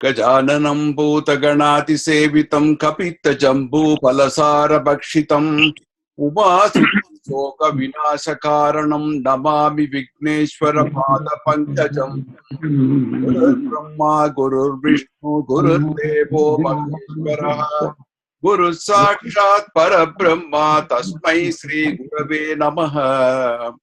Gajananam Bhutaganati Sevitam Kapita Jambu Palasara Bhakshitam Umasuka Vinashakaranam Namami Vigneshwara Pada Pankajam Guru Brahma Guru Vishnu Guru Devo Maheshwara Guru Sakshat Parabrahma Tasmai Sri Gurave Namaha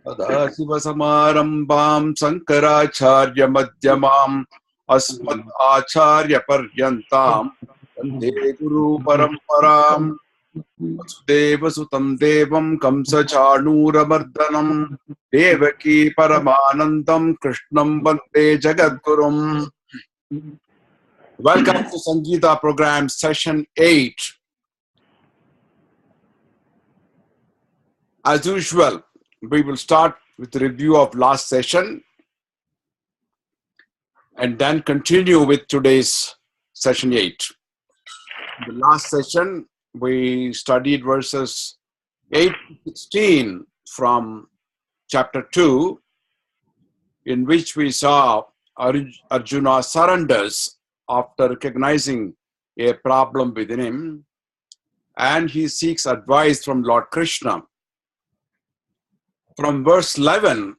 Sadasiva Samarambam Sankaracharya Madhyamam Asmat Acharya Paryantam Vande Guru Paramparam Vasudeva Sutam Devam Kamsa Chanura Mardhanam Devaki Paramanandam Krishnam Vande Jagadgurum. Welcome to SanGita program session 8. As usual, we will start with a review of last session and then continue with today's session 8. In the last session, we studied verses 8 to 16 from chapter 2, in which we saw Arjuna surrenders after recognizing a problem within him, and he seeks advice from Lord Krishna. From verse 11,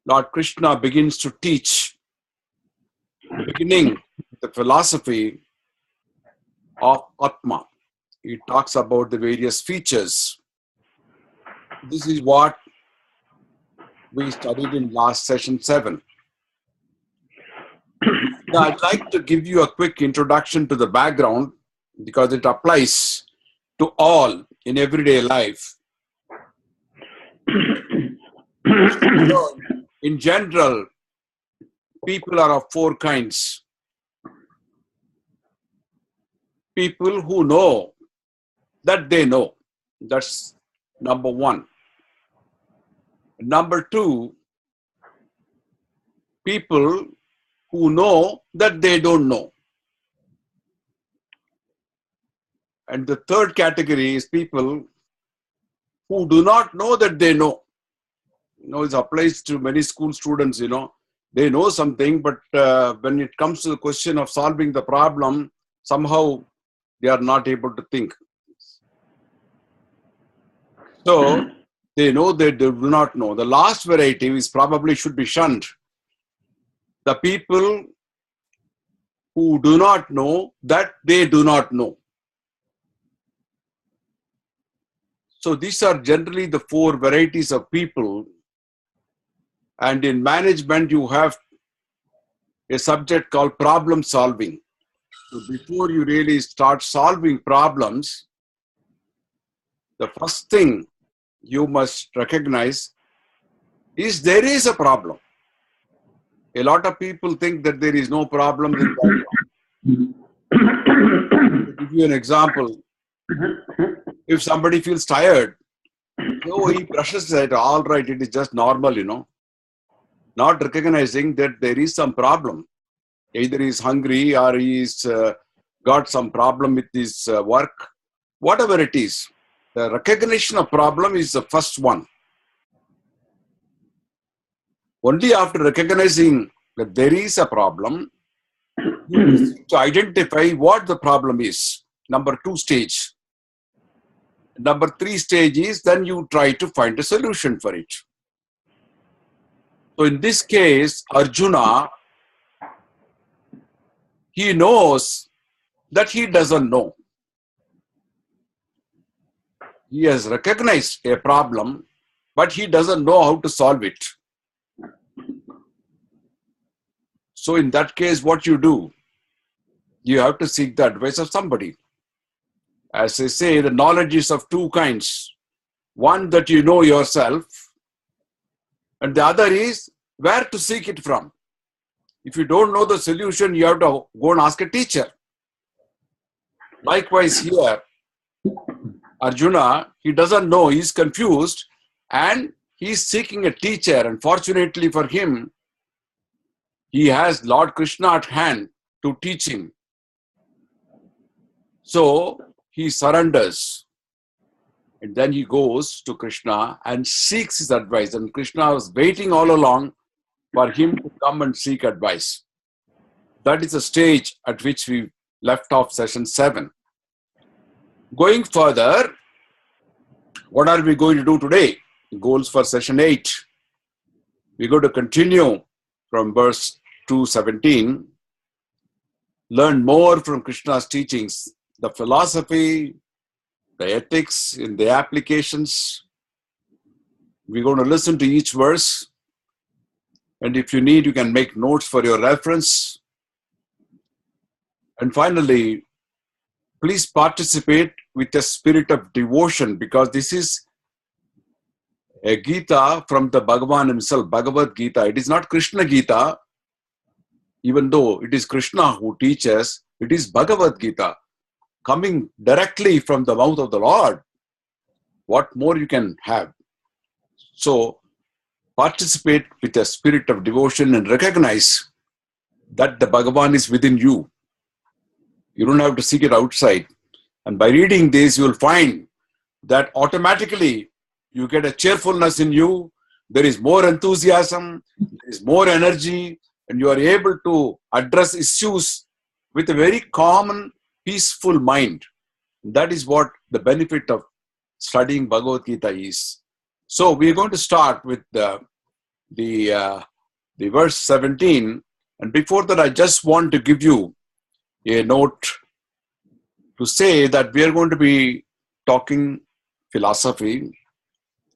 Lord Krishna begins to teach, beginning the philosophy of Atma. He talks about the various features. This is what we studied in last session 7. Now, I'd like to give you a quick introduction to the background because it applies to all in everyday life. So, in general, people are of 4 kinds. People who know that they know. That's number 1. Number 2, people who know that they don't know. And the third category is people who do not know that they know. It applies to many school students, They know something, but when it comes to the question of solving the problem, somehow they are not able to think. So, they know that they do not know. The last variety is probably should be shunned. The people who do not know that they do not know. So these are generally the 4 varieties of people. And in management, you have a subject called problem solving. So before you really start solving problems, the first thing you must recognize is there is a problem. A lot of people think that there is no problem in life. To give you an example, if somebody feels tired, he brushes it, all right, it is just normal, Not recognizing that there is some problem. Either he is hungry or he's got some problem with his work, whatever it is. The recognition of problem is the first one. Only after recognizing that there is a problem, you need to identify what the problem is. Number 2 stage. Number 3 stage is then you try to find a solution for it. So in this case, Arjuna, he knows that he doesn't know. He has recognized a problem, but he doesn't know how to solve it. So in that case, what you do? You have to seek the advice of somebody. As I say, the knowledge is of 2 kinds. One that you know yourself, and the other is where to seek it from. If you don't know the solution, you have to go and ask a teacher. Likewise here, Arjuna, he doesn't know, he's confused, and he's seeking a teacher. And fortunately for him, he has Lord Krishna at hand to teach him. So he surrenders. And then he goes to Krishna and seeks his advice. And Krishna was waiting all along for him to come and seek advice. That is the stage at which we left off session 7. Going further, what are we going to do today? Goals for session 8. We're going to continue from verse 217, learn more from Krishna's teachings, the philosophy, the ethics, in the applications. We're going to listen to each verse, and if you need, you can make notes for your reference. And finally, please participate with a spirit of devotion, because this is a Gita from the Bhagavan himself, Bhagavad Gita. It is not Krishna Gita, even though it is Krishna who teaches. It is Bhagavad Gita, coming directly from the mouth of the Lord. What more you can have? So, participate with a spirit of devotion and recognize that the Bhagavan is within you. You don't have to seek it outside. And by reading this, you will find that automatically you get a cheerfulness in you. There is more enthusiasm, there is more energy, and you are able to address issues with a very calm, peaceful mind. That is what the benefit of studying Bhagavad Gita is. So we are going to start with the verse 17. And before that, I just want to give you a note to say that we are going to be talking philosophy.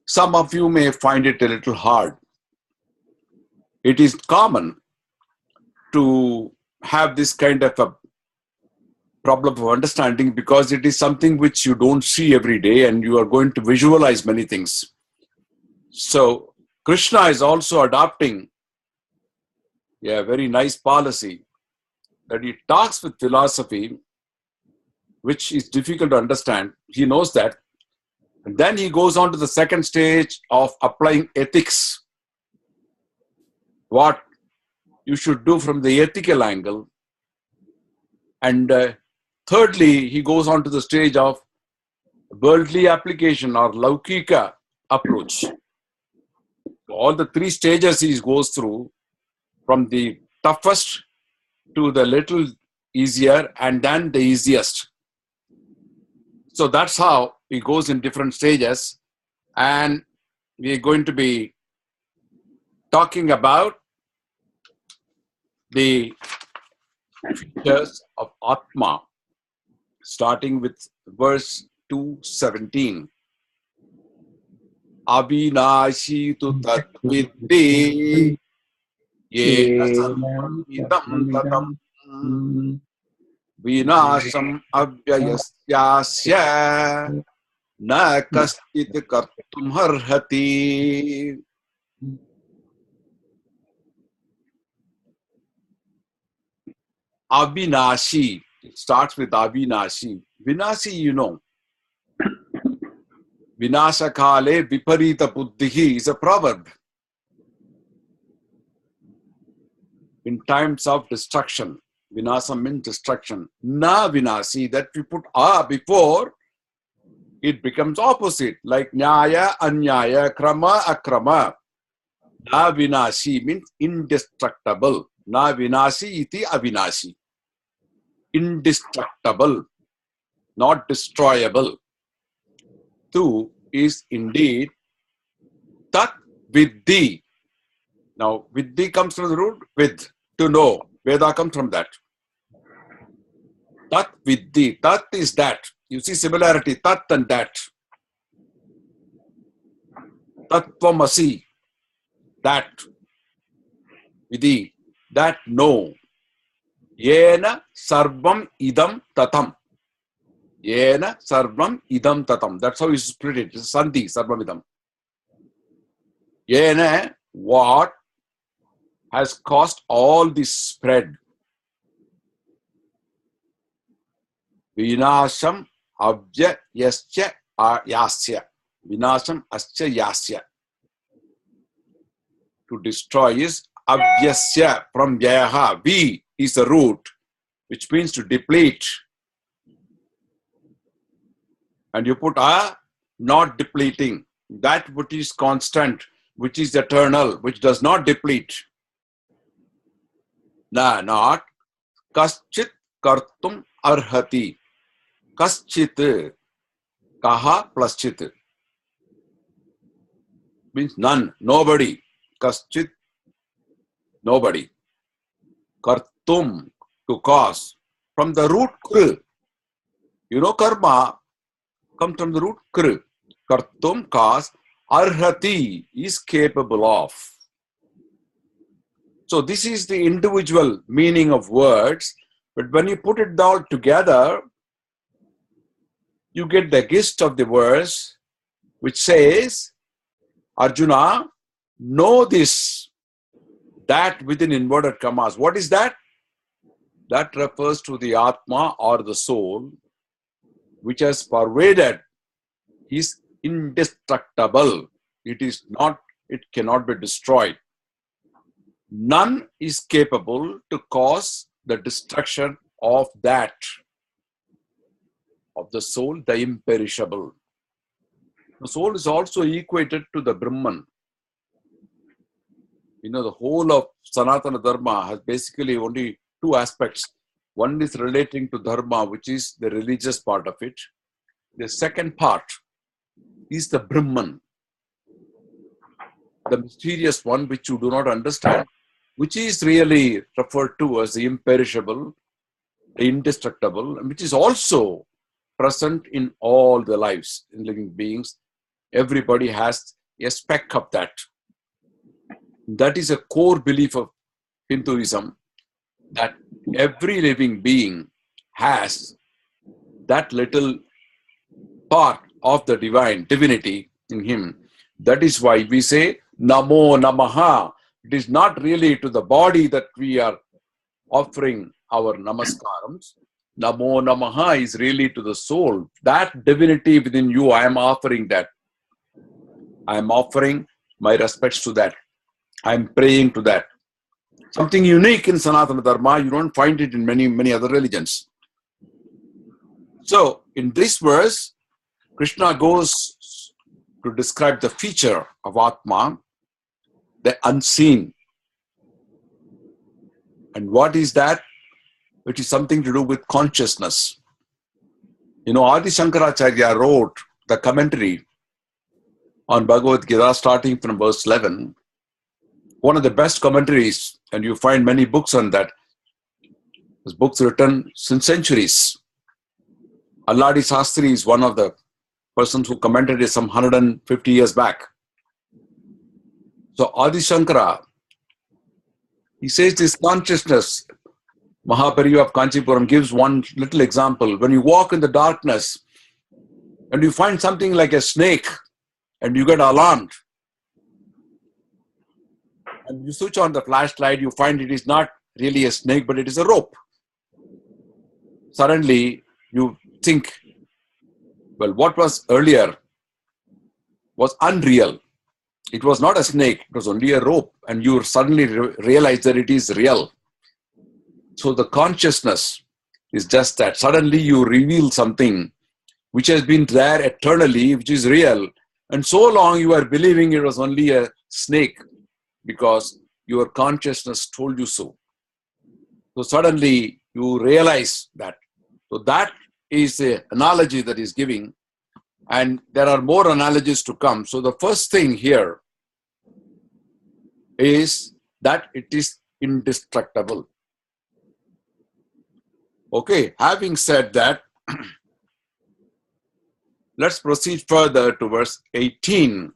Some of you may find it a little hard. It is common to have this kind of a problem of understanding because it is something which you don't see every day and you are going to visualize many things. So Krishna is also adopting a very nice policy that he talks with philosophy, which is difficult to understand. He knows that. And then he goes on to the second stage of applying ethics. What you should do from the ethical angle. And thirdly, he goes on to the stage of worldly application or laukika approach. All the three stages he goes through, from the toughest to the little easier and then the easiest. So that's how he goes in different stages. And we're going to be talking about the features of Atma, starting with verse 217. Avinashi tu tat viddhi yena sarvam idam tatam vinasham avyayasyasya na kastit kartum harhati. Avinashi, it starts with Avinashi. Vinashi, you know. Vinasha kale viparita buddhihi is a proverb. In times of destruction, vinasa means destruction. Na vinasi, that we put a before, it becomes opposite. Like nyaya, anyaya, krama, akrama. Na vinasi means indestructible. Na vinasi iti avinashi. Indestructible, not destroyable. Tu is indeed tat viddhi. Now, viddhi comes from the root with, to know. Veda comes from that. Tat viddhi. Tat is that. You see similarity, tat and that. Tattvamasi, that. Vidhi, that know. Yena sarvam idam tatam. Yena sarvam idam tatam. That's how you split it. It's sandhi, sarvam idam. Yena, what has caused all this spread. Vinasham avya yasya yasya. Vinasham asya yasya. To destroy is avyasya, from vyaha. V is the root, which means to deplete. And you put a, not depleting. That which is constant, which is eternal, which does not deplete. No, not Kaschit kartum arhati. Kaschit, kaha plus chit. Means none, nobody. Kaschit, nobody. Kartum, to cause. From the root kr. You know karma comes from the root kr. Kartum, cause. Arhati is capable of. So this is the individual meaning of words. But when you put it all together, you get the gist of the verse, which says, Arjuna, know this, that within inverted commas. What is that? That refers to the Atma or the soul, which has pervaded, is indestructible. It is not, it cannot be destroyed. None is capable to cause the destruction of that, of the soul, the imperishable. The soul is also equated to the Brahman. You know, the whole of Sanatana Dharma has basically only two aspects. One is relating to Dharma, which is the religious part of it. The second part is the Brahman, the mysterious one which you do not understand, which is really referred to as the imperishable, the indestructible, and which is also present in all the lives in living beings. Everybody has a speck of that. That is a core belief of Hinduism, that every living being has that little part of the divinity in him. That is why we say Namo Namaha. It is not really to the body that we are offering our namaskarams. Namo Namaha is really to the soul. That divinity within you, I am offering that. I am offering my respects to that. I am praying to that. Something unique in Sanatana Dharma, you don't find it in many other religions. So, in this verse, Krishna goes to describe the feature of Atma, the unseen. And what is that? Which is something to do with consciousness. You know, Adi Shankaracharya wrote the commentary on Bhagavad Gita starting from verse 11. One of the best commentaries, and you find many books on that. There's books written since centuries. Alladi Sastri is one of the persons who commented it some 150 years back. So Adi Shankara, he says this consciousness, Mahapariva of Kanchipuram gives one little example. When you walk in the darkness and you find something like a snake and you get alarmed, and you switch on the flashlight, you find it is not really a snake, but it is a rope. Suddenly, you think, well, what was earlier was unreal. It was not a snake, it was only a rope. And you suddenly realize that it is real. So the consciousness is just that. Suddenly you reveal something which has been there eternally, which is real. And so long you are believing it was only a snake, because your consciousness told you so. So suddenly you realize that. So that is the analogy that is giving. And there are more analogies to come. So the first thing here is that it is indestructible. Okay, having said that, let's proceed further to verse 18.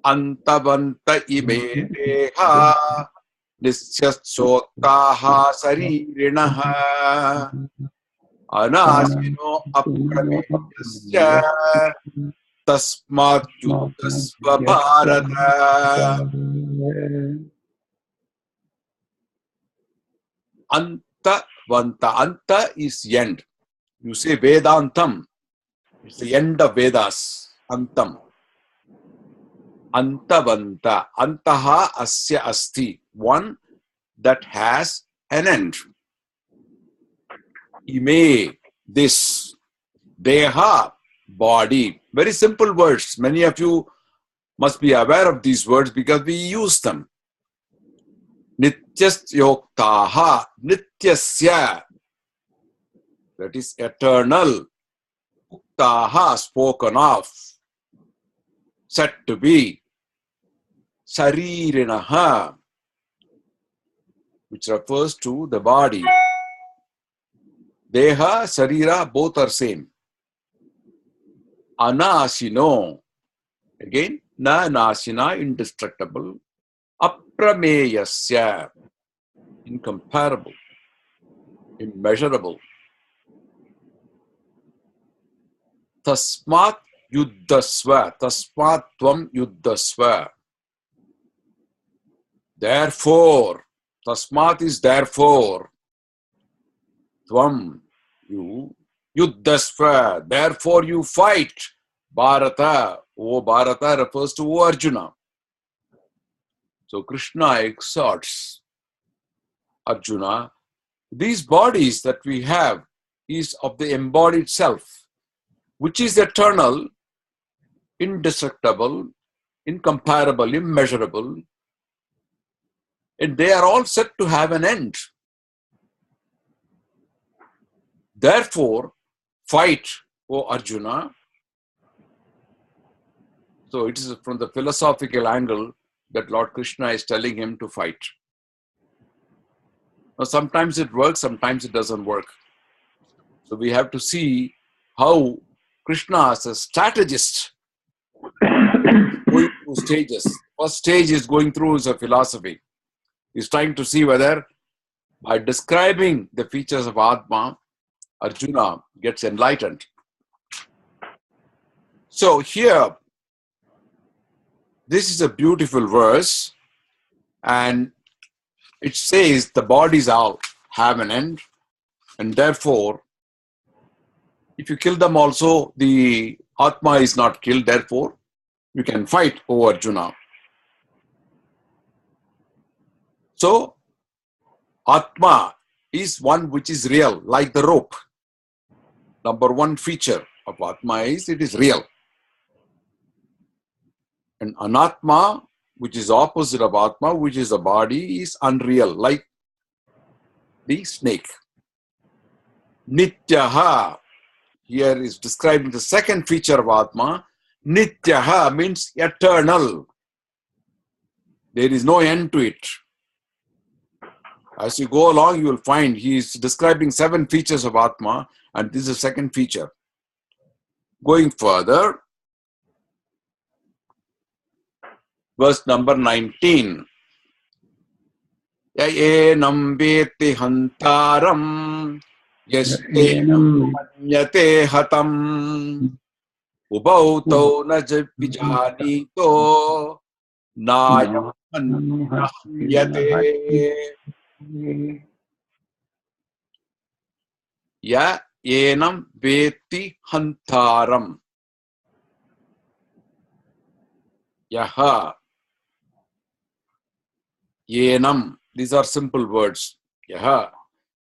Antavanta ime deha nisyatsotaha saririnaha anasino aprametyasya tasmat yudhasva bharata. Antavanta. Anta is end. You say Vedantam. It's the end of Vedas. Antam. Antavanta. Antaha asya asti. One that has an end. Ime. This. Deha. Body. Very simple words. Many of you must be aware of these words because we use them. Nityasyoktaha, nityasya, that is eternal. Uktaha, spoken of, said to be. Saririnaha, which refers to the body. Deha, sarira, both are same. Anasino, again, na nasina, indestructible. Aprameyasya, incomparable, immeasurable. Tasmat yuddhasva, tasmat tvam yuddhasva. Therefore, tasmat is therefore. Tvam, you, yuddhasva, therefore you fight. Bharata, O Bharata refers to O Arjuna. So Krishna exhorts Arjuna, these bodies that we have is of the embodied self, which is eternal, indestructible, incomparable, immeasurable, and they are all set to have an end. Therefore, fight, O Arjuna. So it is from the philosophical angle that Lord Krishna is telling him to fight. Now, sometimes it works, sometimes it doesn't work. So we have to see how Krishna, as a strategist, going through stages. First stage is going through is a philosophy. He's trying to see whether by describing the features of Atma, Arjuna gets enlightened. So here, this is a beautiful verse, and it says the bodies all have an end, and therefore, if you kill them also, the Atma is not killed, therefore, you can fight, O Arjuna. So, Atma is one which is real, like the rope. Number one feature of Atma is it is real. And Anatma, which is opposite of Atma, which is the body, is unreal, like the snake. Nityaha, here is describing the second feature of Atma. Nityaha means eternal. There is no end to it. As you go along, you will find he is describing 7 features of Atma, and this is the second feature. Going further, verse number 19. Yayenam veti hantaram yastenam manyate hatam ubau tau na vijanito nayam manyate. Yayenam veti hantaram. Yaha. Yenam, these are simple words. Yaha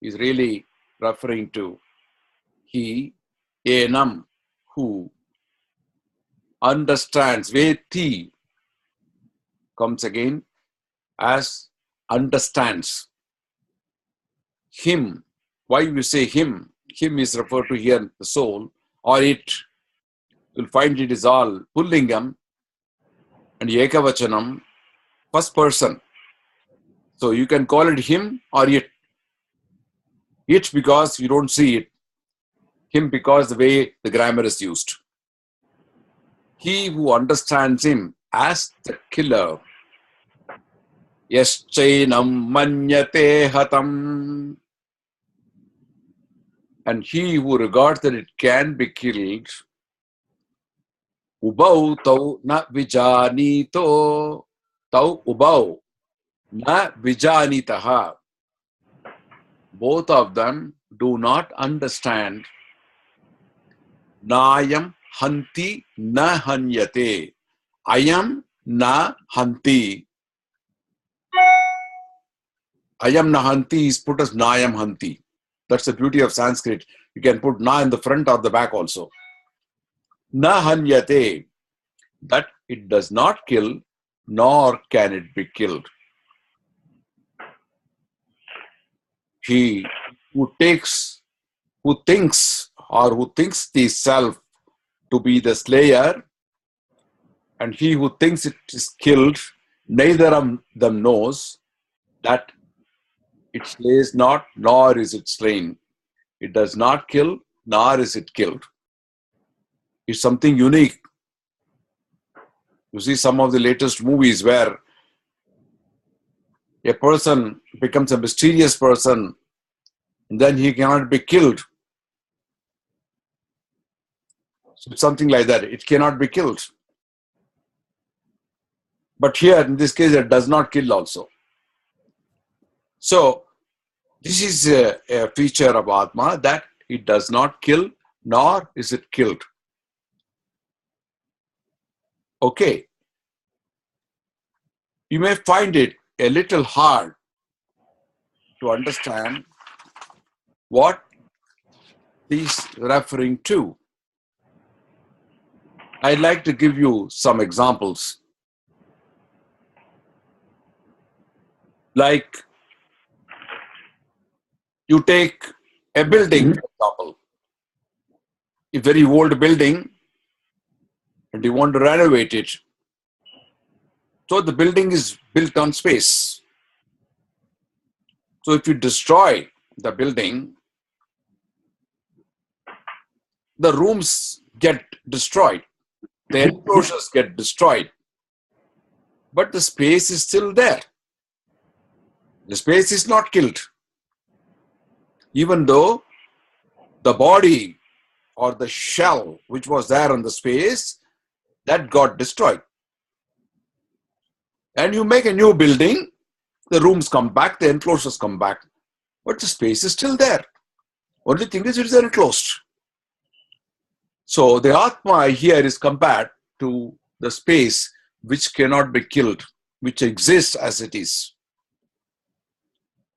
is really referring to he, yenam, who understands. Veti comes again as understands. Him, why we say him? Him is referred to here the soul or it. You'll find it is all pullingam and ekavachanam, first person. So you can call it him or it. It because you don't see it. Him because the way the grammar is used. He who understands him as the killer. Yaschainam manyate hatam. And he who regards that it can be killed. Ubau tau na vijanito. Tau ubau. Na vijanitaha. Both of them do not understand. Nayam hanti na hanyate. Ayam na hanti. Ayam na hanti is put as nayam hanti. That's the beauty of Sanskrit. You can put na in the front or the back also. Na hanyate. That it does not kill, nor can it be killed. He who thinks the self to be the slayer, and he who thinks it is killed, neither of them knows that it slays not, nor is it slain. It does not kill, nor is it killed. It's something unique. You see some of the latest movies where a person becomes a mysterious person, and then he cannot be killed. So it's something like that. It cannot be killed. But here, in this case, it does not kill also. So, this is a feature of Atma, that it does not kill, nor is it killed. Okay. You may find it a little hard to understand what he's referring to. I'd like to give you some examples. Like, you take a building, for example, a very old building, and you want to renovate it. So the building is built on space. So if you destroy the building, the rooms get destroyed, the enclosures get destroyed, but the space is still there. The space is not killed. Even though the body or the shell which was there in the space, that got destroyed. And you make a new building, the rooms come back, the enclosures come back, but the space is still there. Only thing is, it is enclosed. So the Atma here is compared to the space which cannot be killed, which exists as it is.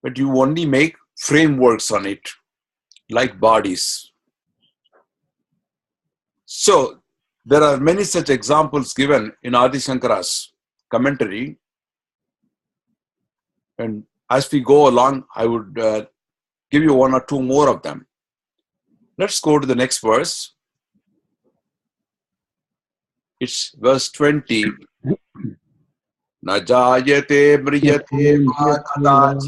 But you only make frameworks on it, like bodies. So there are many such examples given in Adi Shankara's commentary. And as we go along, I would give you one or two more of them. Let's go to the next verse. It's verse 20. Najayate mriyate kadachan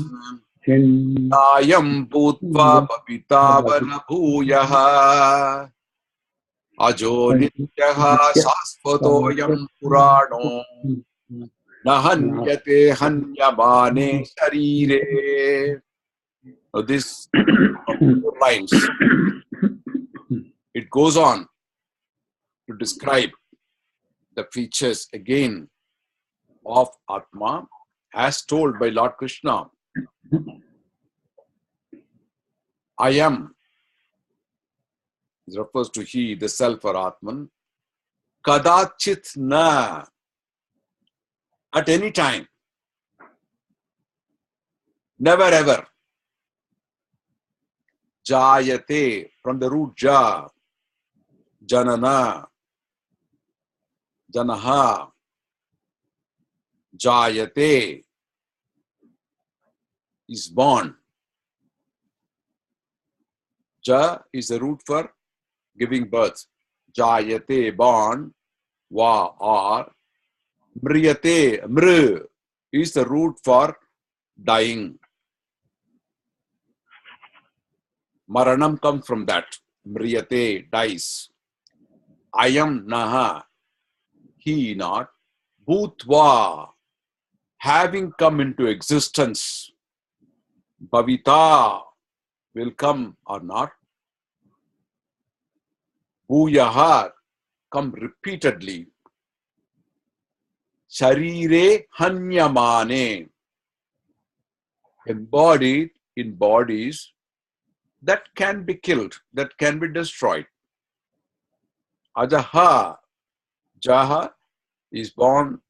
ayam bhutva papitavana bhuyaha ajo nityaha sasvatoyam purano nahanyate hanyamane sharire. Now this lines, it goes on to describe the features again of Atma as told by Lord Krishna. I am, it refers to he, the self or Atman. Kadachit na, at any time, never ever. Jayate, from the root ja, janana, janaha, jayate, is born. Ja is the root for giving birth. Jayate, born. Va, or. Mriyate, mr, is the root for dying. Maranam comes from that. Mriyate, dies. Ayam naha, he not. Bhutva, having come into existence. Bhavita, will come or not. Bhuyaha, come repeatedly. Sharire hanyamane, embodied in bodies that can be killed, that can be destroyed. Ajaha, Jaha is born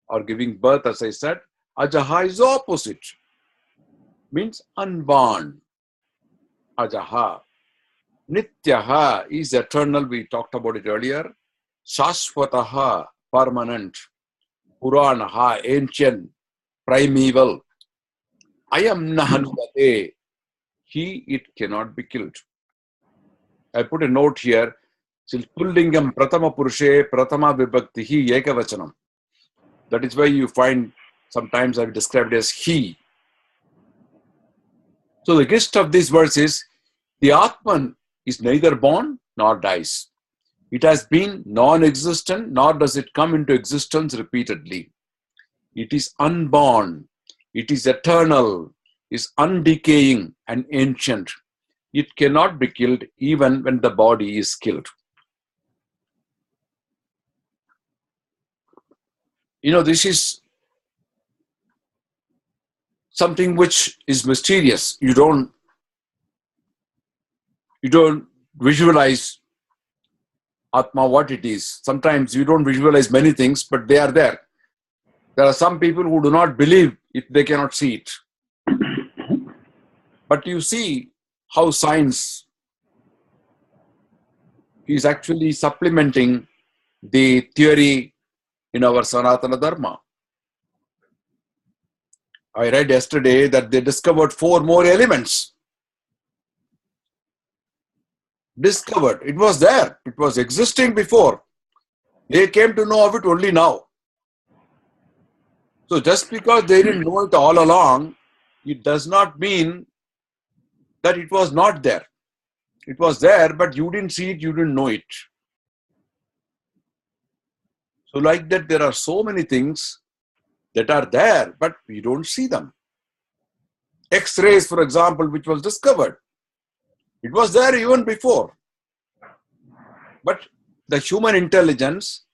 or giving birth, as I said. Ajaha is opposite, means unborn. Ajaha. Nityaha is eternal, we talked about it earlier. Shashvataha, permanent. Puranaha, ancient, primeval. I am Nahanvate, it cannot be killed. I put a note here. Pullingam Pratama Purushe Pratama Vibhaktihi Ekavachanam. That is why you find sometimes I've described as he. So the gist of this verse is the Atman is neither born nor dies. It has been non-existent, nor does it come into existence repeatedly. It is unborn. It is eternal, is undecaying and ancient. It cannot be killed even when the body is killed. This is something which is mysterious. You don't visualize Atma, what it is. Sometimes you don't visualize many things, but they are there. There are some people who do not believe if they cannot see it. But you see how science is actually supplementing the theory in our Sanatana Dharma. I read yesterday that they discovered 4 more elements. Discovered. It was there. It was existing before. They came to know of it only now. So just because they didn't know it all along, it does not mean that it was not there. It was there, but you didn't see it, you didn't know it. So like that, there are so many things that are there, but we don't see them. X-rays, for example, which was discovered. It was there even before. But the human intelligence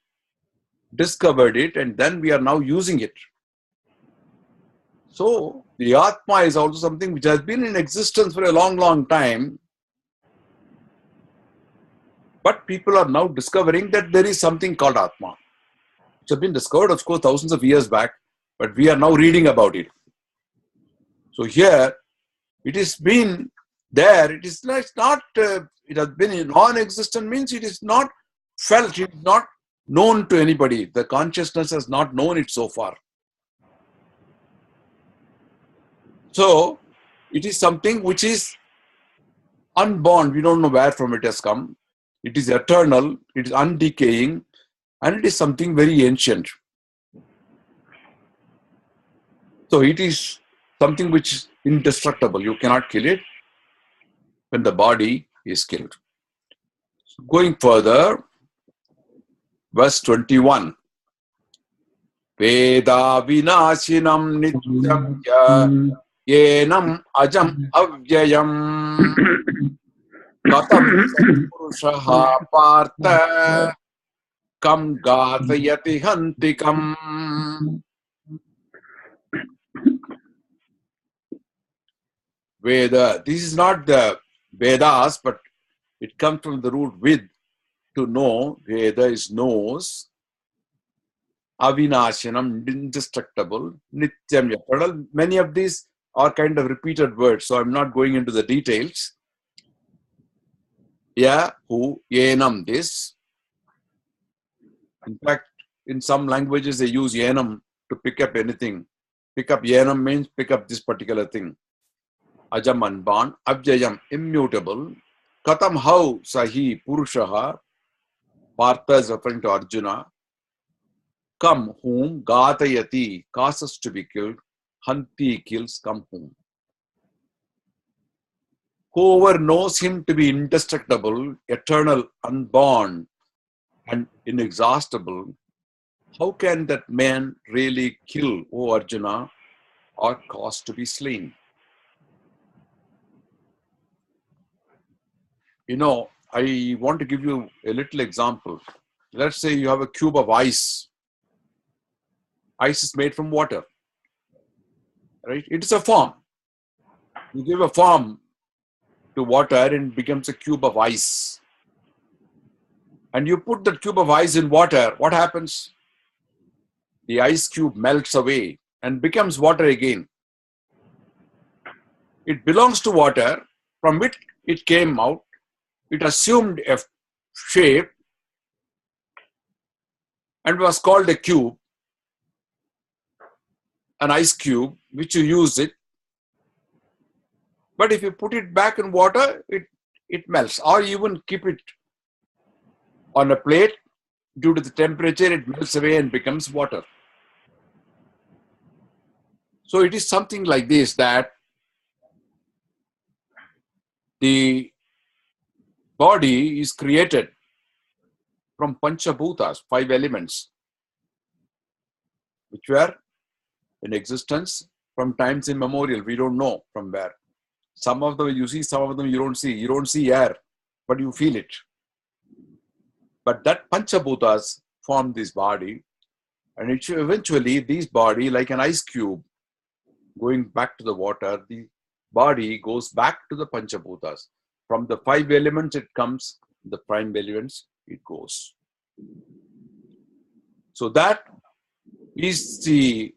discovered it, and then we are now using it. So the Atma is also something which has been in existence for a long, long time. But people are now discovering that there is something called Atma. It has been discovered, of course, thousands of years back, but we are now reading about it. So here, it has been there. It is not, it has been non-existent means it is not felt, it is not known to anybody. The consciousness has not known it so far. So, it is something which is unborn. We don't know where from it has come. It is eternal, it is undecaying, and it is something very ancient. So, it is something which is indestructible. You cannot kill it when the body is killed. So going further, verse 21. Veda vinashinam nityam ya yenam ajam avyayam katam satpurushaha partha kam gatayati hantikam. Veda, this is not the Vedas, but it comes from the root with, to know. Veda is knows. Avinashanam, indestructible. Nityam eternal. Many of these are kind of repeated words, so I'm not going into the details. Yeah, who, yenam, this. In fact, in some languages they use yenam to pick up anything. Pick up yenam means pick up this particular thing. Ajam unborn, abjayam, immutable. Katam, how, sahi, purushaha. Partha is referring to Arjuna. Come, whom, gatayati, causes to be killed. Hanti, kills, come whom. Whoever knows him to be indestructible, eternal, unborn, and inexhaustible, how can that man really kill, O Arjuna, or cause to be slain? I want to give you a little example. Let's say you have a cube of ice. Ice is made from water, right? It is a form. You give a form to water and it becomes a cube of ice. And you put that cube of ice in water, what happens? The ice cube melts away and becomes water again. It belongs to water, from which it came out. It assumed a shape and was called a cube, an ice cube, which you use it. But if you put it back in water, it melts. Or even keep it on a plate, due to the temperature, it melts away and becomes water. So it is something like this, that the body is created from Panchabhutas, 5 elements, which were in existence from times immemorial. We don't know from where. Some of them you see, some of them you don't see. You don't see air, but you feel it. But that Panchabhutas form this body, and eventually this body, like an ice cube, going back to the water, the body goes back to the Panchabhutas. From the 5 elements it comes, the prime elements it goes. So that is the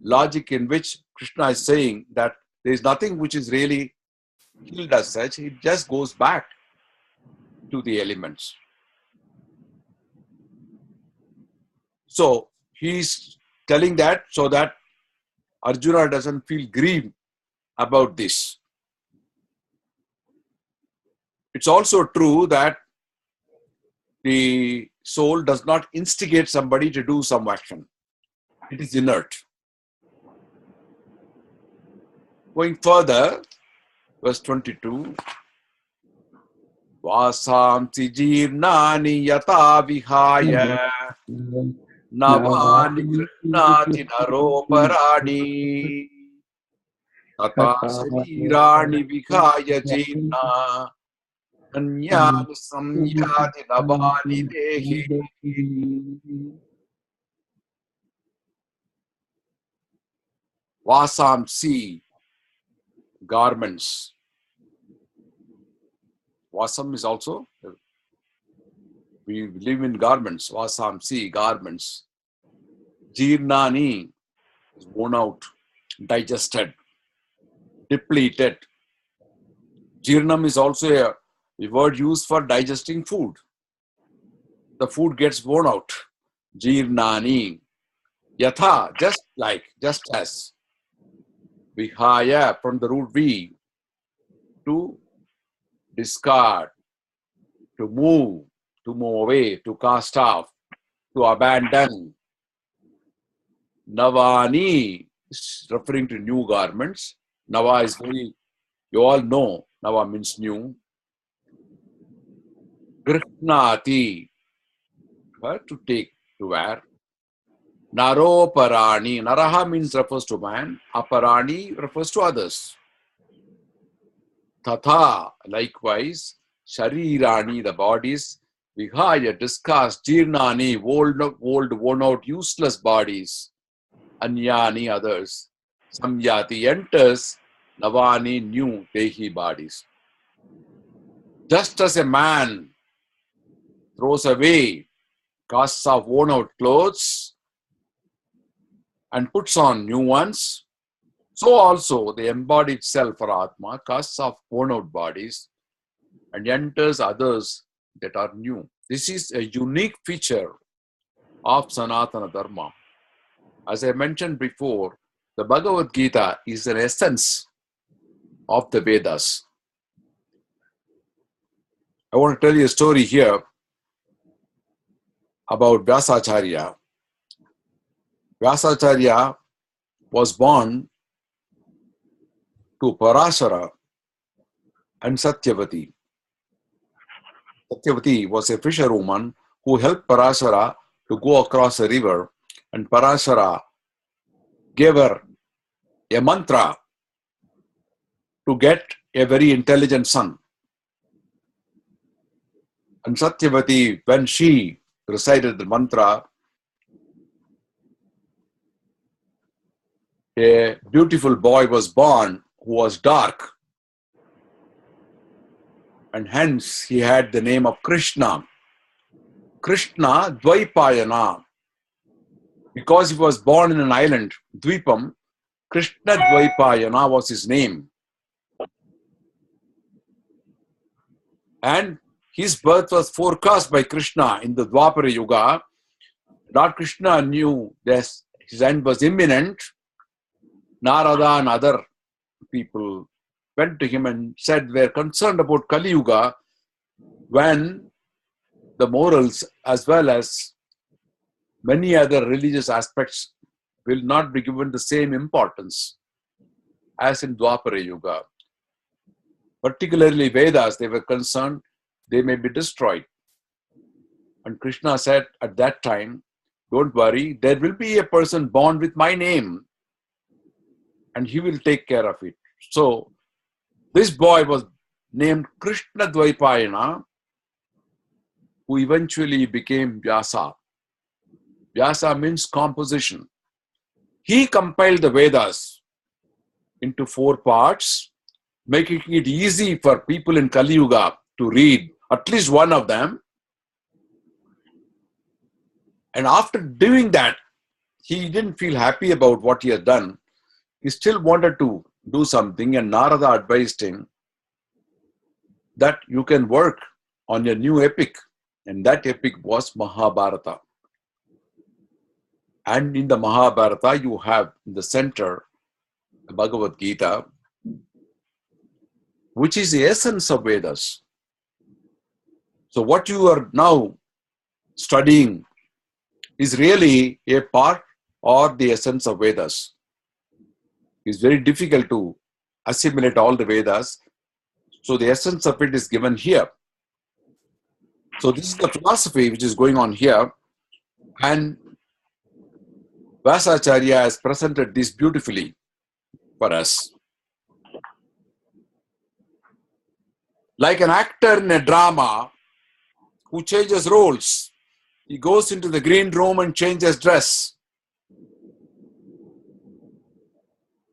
logic in which Krishna is saying that there is nothing which is really killed as such. It just goes back to the elements. So he's telling that so that Arjuna doesn't feel grieved about this. It's also true that the soul does not instigate somebody to do some action. It is inert. Going further, verse 22. Vasamsi jirnani yata vihaya navani krishnati naroparani tata sarirani vihaya jirna anyani samyati navani dehi. Vasamsi, garments. Vasam is also, we live in garments. Vasamsi, garments. Jirnani is worn out, digested, depleted. Jirnam is also a word used for digesting food. The food gets worn out. Jirnani. Yatha, just like, just as. Vihaya, from the root V, to discard, to move away, to cast off, to abandon. Navani is referring to new garments. Nava is very, you all know, Nava means new. Grihnati, to take, to wear. Naroparani, Naraha means refers to man, Aparani refers to others. Tatha, likewise, Sharirani, the bodies, Vihaya, discussed, Jirnani, old, worn out, useless bodies, Anyani, others. Samyati enters, Navani, new, Dehi bodies. Just as a man throws away, casts off worn out clothes and puts on new ones, so also the embodied self or Atma casts off worn out bodies and enters others that are new. This is a unique feature of Sanatana Dharma. As I mentioned before, the Bhagavad Gita is an essence of the Vedas. I want to tell you a story here about Vyasacharya. Vyasacharya was born to Parashara and Satyavati. Satyavati was a fisherwoman who helped Parashara to go across a river, and Parashara gave her a mantra to get a very intelligent son. And Satyavati, when she recited the mantra, a beautiful boy was born who was dark, and hence he had the name of Krishna. Krishna Dvaipayana. Because he was born in an island, Dvipam, Krishna Dvaipayana was his name. And his birth was forecast by Krishna in the Dwapara Yuga. Lord Krishna knew that his end was imminent. Narada and other people went to him and said, we're concerned about Kali Yuga when the morals as well as many other religious aspects will not be given the same importance as in Dwapara Yuga. Particularly Vedas, they were concerned they may be destroyed. And Krishna said at that time, don't worry, there will be a person born with my name and he will take care of it. So this boy was named Krishna Dvaipayana, who eventually became Vyasa. Vyasa means composition. He compiled the Vedas into 4 parts, making it easy for people in Kali Yuga to read at least one of them. And after doing that, he didn't feel happy about what he had done. He still wanted to do something, and Narada advised him that you can work on your new epic. And that epic was Mahabharata. And in the Mahabharata, you have in the center the Bhagavad Gita, which is the essence of Vedas. So what you are now studying is really a part or the essence of Vedas. It's very difficult to assimilate all the Vedas. So the essence of it is given here. So this is the philosophy which is going on here. And Vyasacharya has presented this beautifully for us. Like an actor in a drama who changes roles. He goes into the green room and changes dress.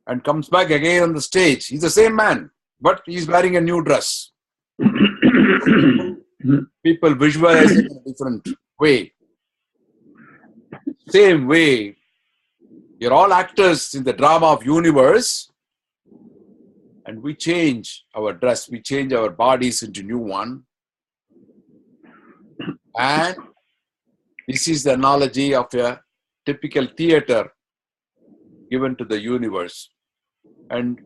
And comes back again on the stage. He's the same man, but he's wearing a new dress. People visualize it in a different way. Same way, you're all actors in the drama of universe, and we change our dress, we change our bodies into new one. And this is the analogy of a typical theater given to the universe. And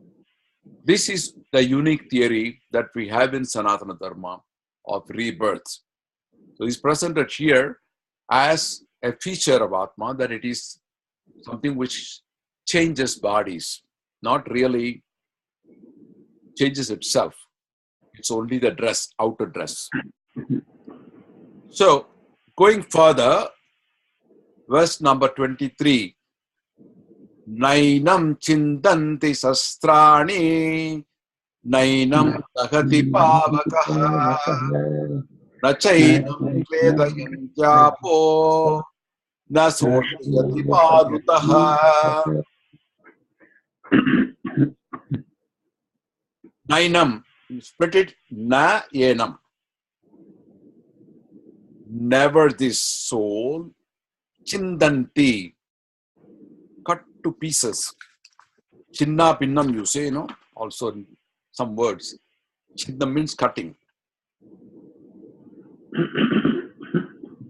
this is the unique theory that we have in Sanatana Dharma of rebirth. So it's presented here as a feature of Atma, that it is something which changes bodies, not really changes itself. It's only the dress, outer dress. So, going further, verse number 23. Nainam chindanti sastrani, nainam dahati pavakaha, nachainam kledayantyapo, nasoshayati parutaha. Nainam, split it, na yenam. Never this soul, chindanti, cut to pieces. Chinna pinnam you say, also in some words. Chinna means cutting.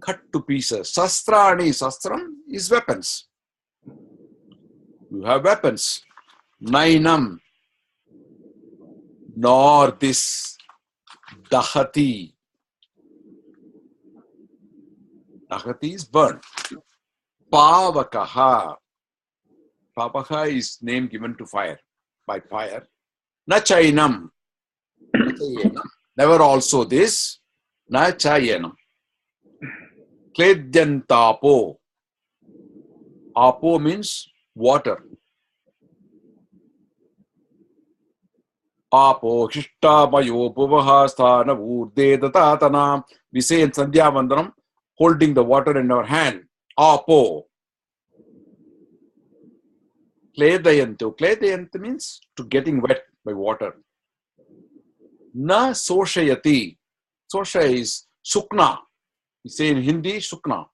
Cut to pieces. Sastrani, sastram is weapons. You have weapons. Nainam, nor this dahati. Dahati is burnt. Pavakaha. Pavakaha is name given to fire, by fire. Nachainam. Never also this. Nachayanam. Kledyantapo. Apo means water. Apo shishta mayo puvaha sthana urde datatana. We say in Sandhya Vandanam, holding the water in our hand. Apo. Kledayantu. Kledayantu means to getting wet by water. Na soshayati. Sosha is sukna. We say in Hindi, sukna.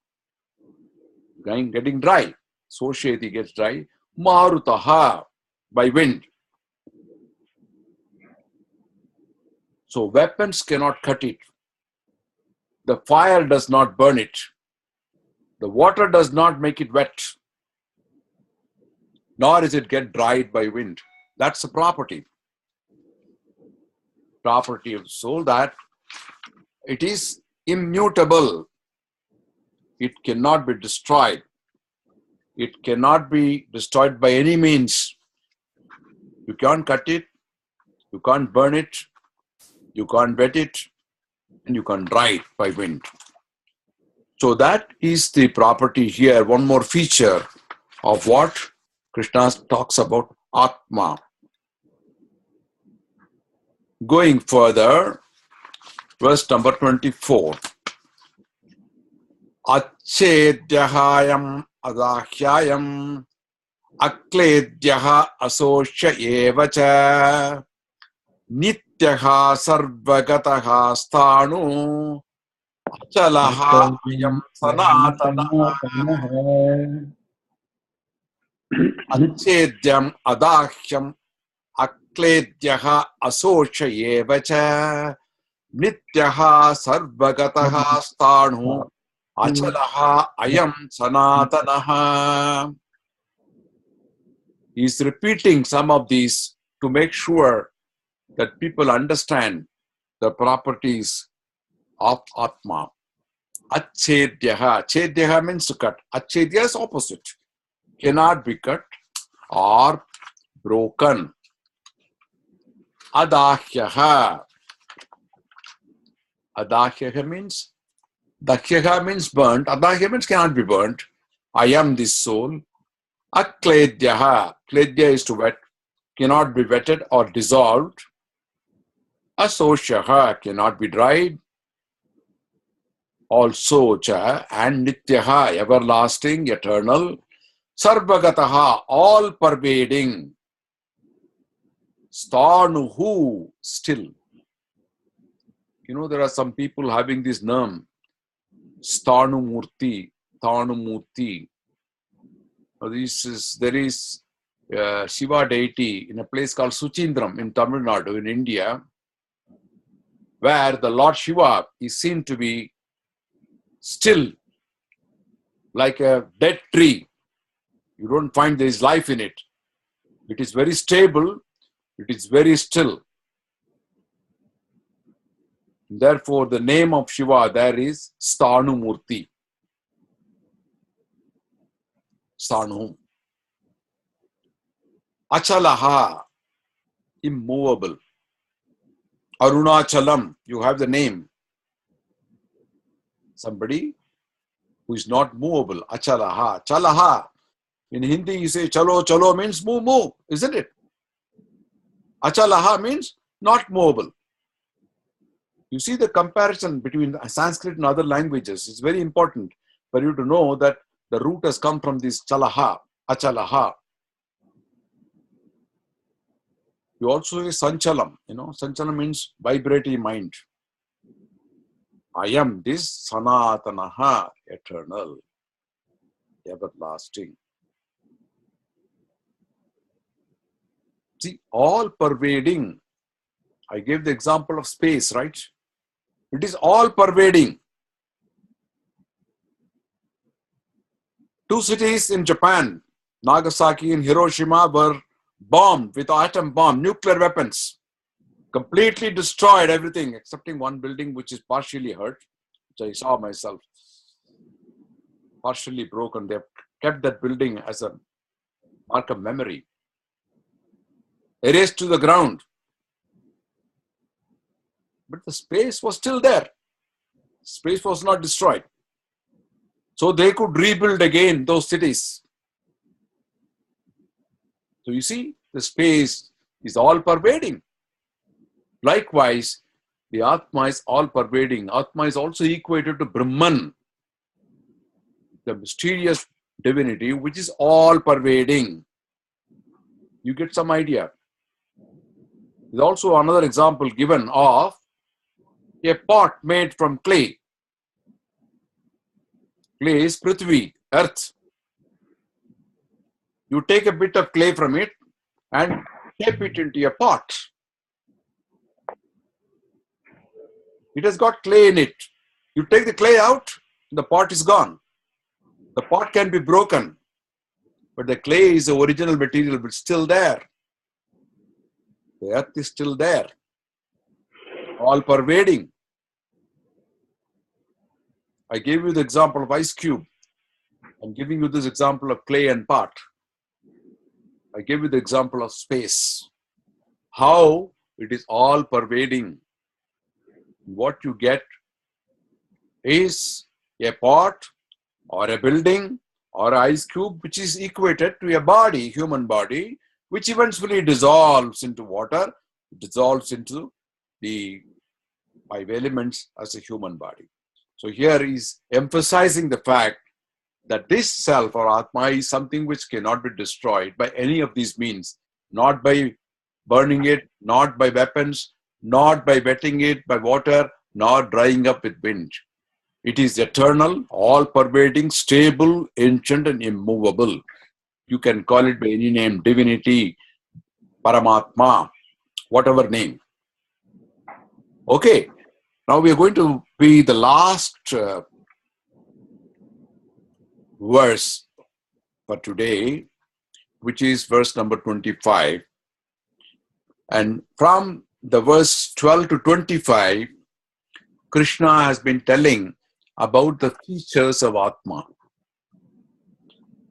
Getting dry. Soshayati gets dry. Marutaha. By wind. So weapons cannot cut it. The fire does not burn it. The water does not make it wet. Nor is it get dried by wind. That's the property. property of the soul, that it is immutable. It cannot be destroyed. It cannot be destroyed by any means. You can't cut it, you can't burn it, you can't wet it, and you can't dry it by wind. So that is the property here, one more feature of what Krishna talks about Atma. Going further, verse number 24. Acchedyahayam adahyayam akledyaha asosya evacha nityaha sarvagataha sthanu achalaha ayam sanatanaha. Acchedyam adahyam akledyaha asosya evacha nityaha sarvagataha sthanu achalaha ayam sanatanaha. He is repeating some of these to make sure that people understand the properties of Atma. Acchedyaha. Chedyaha means to cut. Acchedya is opposite. Cannot be cut or broken. Adahyaha. Adahyaha means, Dakhyaha means burnt. Adahya means cannot be burnt. I am this soul. Akledyaha. Kledya is to wet. Cannot be wetted or dissolved. Asosyaha. Cannot be dried. Also cha and nityaha. Everlasting, eternal. Sarvagataha. All pervading. Sthanuhu. Still. You know, there are some people having this name. Sthanumurti. Sthanumurti. There is Shiva deity in a place called Suchindram in Tamil Nadu in India, where the Lord Shiva is seen to be still like a dead tree. You don't find there is life in it. It is very stable. It is very still. Therefore, the name of Shiva there is Sthanumurti. Sthanu. Achalaha. Immovable. Arunachalam. You have the name. Somebody who is not movable. Achalaha. Chalaha. In Hindi you say chalo, chalo means move, move. Isn't it? Achalaha means not movable. You see the comparison between Sanskrit and other languages. It's very important for you to know that the root has come from this chalaha, achalaha. You also say sanchalam. Sanchalam means vibrating mind. I am this sanatanaha, eternal, everlasting. See, all pervading. I gave the example of space, right? It is all pervading. Two cities in Japan, Nagasaki and Hiroshima, were bombed with atom bomb, nuclear weapons. Completely destroyed everything, excepting one building which is partially hurt, which I saw myself. Partially broken. They have kept that building as a mark of memory. Erased to the ground. But the space was still there. Space was not destroyed. So they could rebuild again those cities. So you see, the space is all pervading. Likewise, the Atma is all pervading. Atma is also equated to Brahman, the mysterious divinity which is all pervading. You get some idea. There's also another example given of a pot made from clay. Clay is Prithvi, earth. You take a bit of clay from it and shape it into a pot. It has got clay in it. You take the clay out, the pot is gone. The pot can be broken, but the clay is the original material, but still there. The earth is still there. all pervading. I gave you the example of ice cube. I'm giving you this example of clay and pot. I gave you the example of space. How it is all pervading. What you get is a pot or a building or an ice cube which is equated to a body, human body, which eventually dissolves into water, dissolves into the 5 elements as a human body. So here he's emphasizing the fact that this self or Atma is something which cannot be destroyed by any of these means, not by burning it, not by weapons, not by wetting it by water, nor drying up with wind. It is eternal, all-pervading, stable, ancient, and immovable. You can call it by any name, divinity, Paramatma, whatever name. Okay, now we are going to be the last verse for today, which is verse number 25. And from the verse 12 to 25, Krishna has been telling about the features of Atma,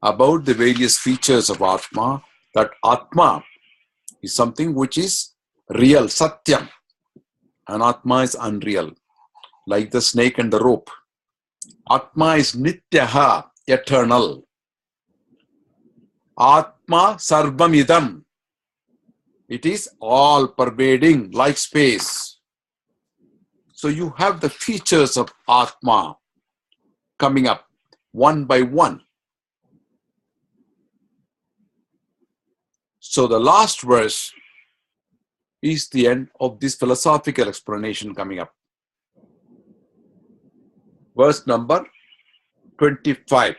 about the various features of Atma, that Atma is something which is real, Satyam, and Atma is unreal, like the snake and the rope. Atma is Nityaha, eternal. Atma Sarvamidam. It is all pervading, like space. So you have the features of Atma coming up one by one. So the last verse is the end of this philosophical explanation coming up. Verse number 25.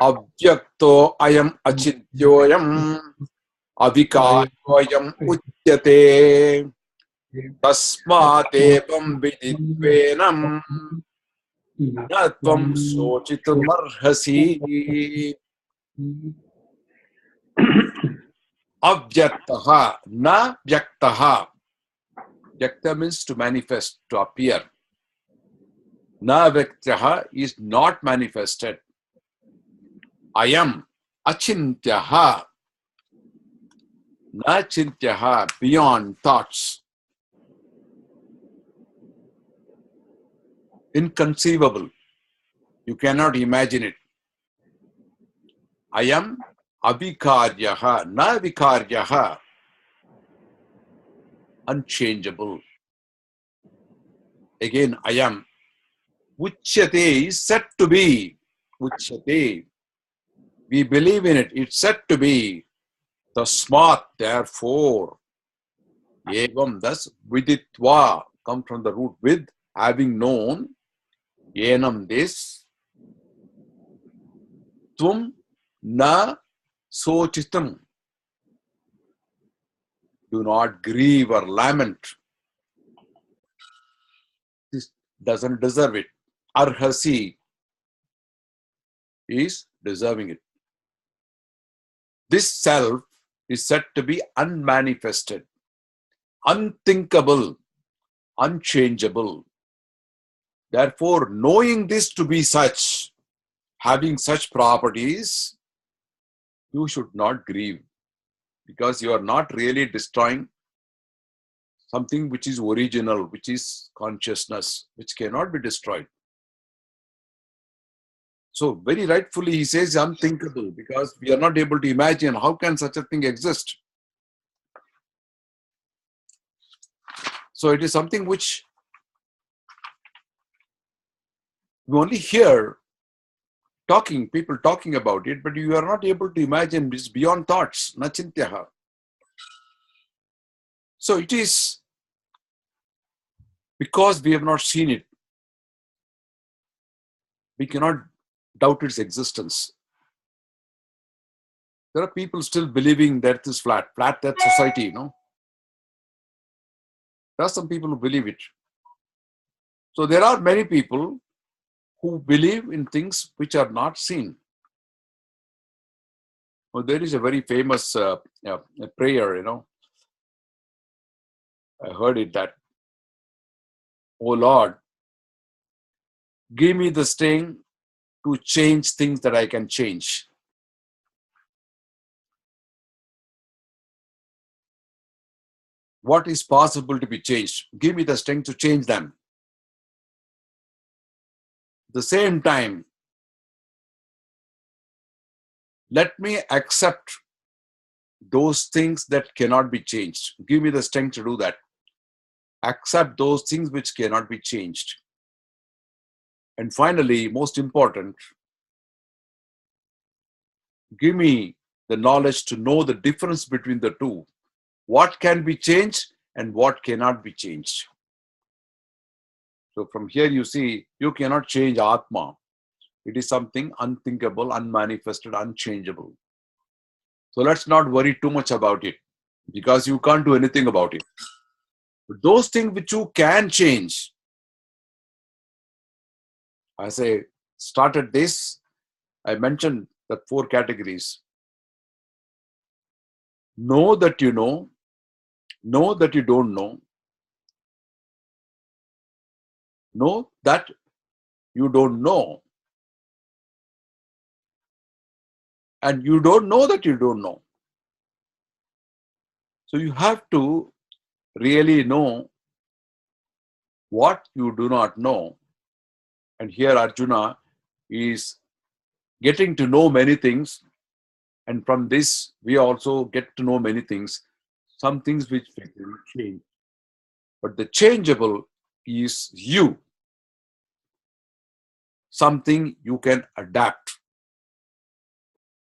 Avyakto ayam achintyoyam avikayoyam uchyate tasmatevam viditvenam natvam sochitum arhasi. Avyaktaha, na vyaktaha. Vyakta means to manifest, to appear. Na vyaktaha is not manifested. Ayam achintyaha. Na chintyaha, beyond thoughts. Inconceivable. You cannot imagine it. Ayam avikaryaha, na vikaryaha. Unchangeable. Again, ayam. Uchyate is said to be. Uchyate. We believe in it. It's said to be. Tasmat, therefore. Evam, thus, viditva, come from the root with, having known. Enam, this. Tvam, na, sochitam. Do not grieve or lament. This doesn't deserve it. Arhasi is deserving it. This self is said to be unmanifested, unthinkable, unchangeable. Therefore, knowing this to be such, having such properties, you should not grieve, because you are not really destroying something which is original, which is consciousness, which cannot be destroyed. So very rightfully he says unthinkable, because we are not able to imagine how can such a thing exist. So it is something which we only hear people talking about it, but you are not able to imagine. It's beyond thoughts. Nachintyaha. So it is because we have not seen it, we cannot doubt its existence. There are people still believing that it is flat Earth society, you know. There are some people who believe it. So there are many people who believe in things which are not seen. Well, there is a very famous prayer, you know. I heard it that, oh Lord, give me the strength to change things that I can change. What is possible to be changed? Give me the strength to change them. At the same time, let me accept those things that cannot be changed. Give me the strength to do that. Accept those things which cannot be changed. And finally, most important, give me the knowledge to know the difference between the two. What can be changed and what cannot be changed. So from here you see, you cannot change Atma. It is something unthinkable, unmanifested, unchangeable. So let's not worry too much about it, because you can't do anything about it. But those things which you can change, as I started this, I mentioned the 4 categories. Know that you know that you don't know that you don't know, and you don't know that you don't know. So you have to really know what you do not know. And here Arjuna is getting to know many things, and from this we also get to know many things. Some things which we can change, but the changeable is you. Something you can adapt,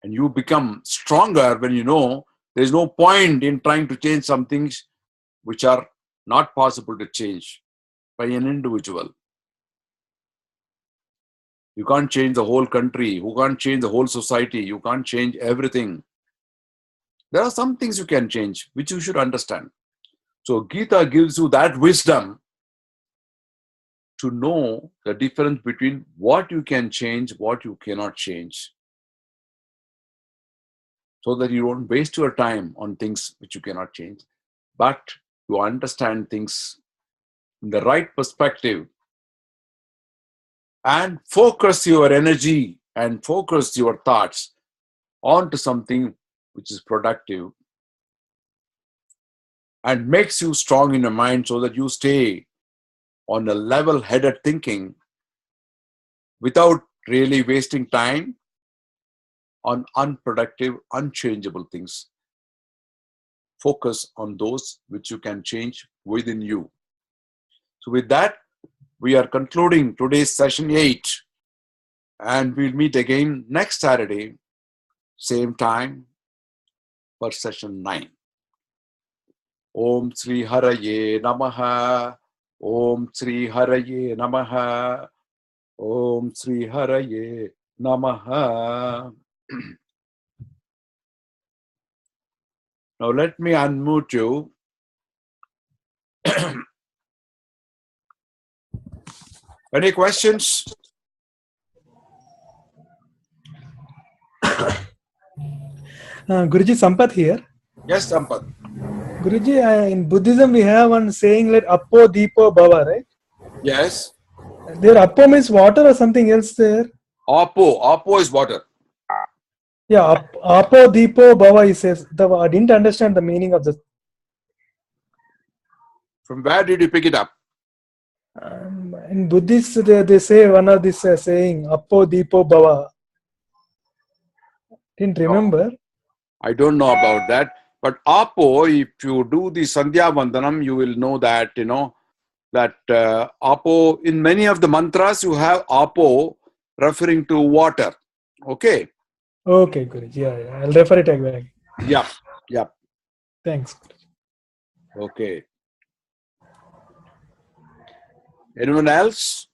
and you become stronger when you know there is no point in trying to change some things which are not possible to change by an individual. You can't change the whole country. You can't change the whole society. You can't change everything. There are some things you can change, which you should understand. So Gita gives you that wisdom to know the difference between what you can change, what you cannot change, so that you don't waste your time on things which you cannot change, but you understand things in the right perspective and focus your energy and focus your thoughts onto something which is productive and makes you strong in your mind, so that you stay on a level-headed thinking without really wasting time on unproductive, unchangeable things. Focus on those which you can change within you. So with that, we are concluding today's session 8, and we'll meet again next Saturday, same time, for session 9. Om Sri Haraye Namaha. Om Sri Haraye Namaha. Om Sri Haraye Namaha. Now let me unmute you. Any questions? Guruji, Sampath here. Yes, Sampath. Guruji, in Buddhism we have one saying like Appo Deepo Bhava, right? Yes. There Appo means water or something else there? Apo is water. Yeah, Appo Deepo Bhava, he says. I didn't understand the meaning of this. From where did you pick it up? In Buddhists, they say one of this saying, Appo Deepo Bhava. Didn't remember. I don't know about that. But Apo, if you do the Sandhya Vandanam, you will know that, that Apo, in many of the mantras, you have Apo referring to water. Okay? Okay, Guruji. Yeah. I'll refer it again. Yep. Thanks. Okay. Anyone else?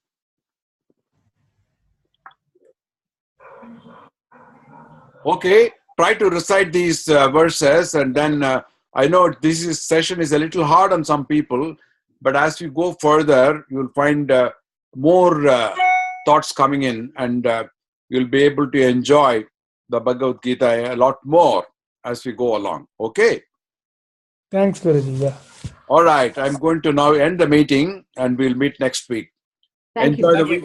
Okay. Try to recite these verses, and then I know this session is a little hard on some people, but as we go further, you'll find more thoughts coming in, and you'll be able to enjoy the Bhagavad Gita a lot more as we go along. Okay? Thanks, Guruji. Yeah. All right. I'm going to now end the meeting and we'll meet next week. Thank you. Enjoy the week.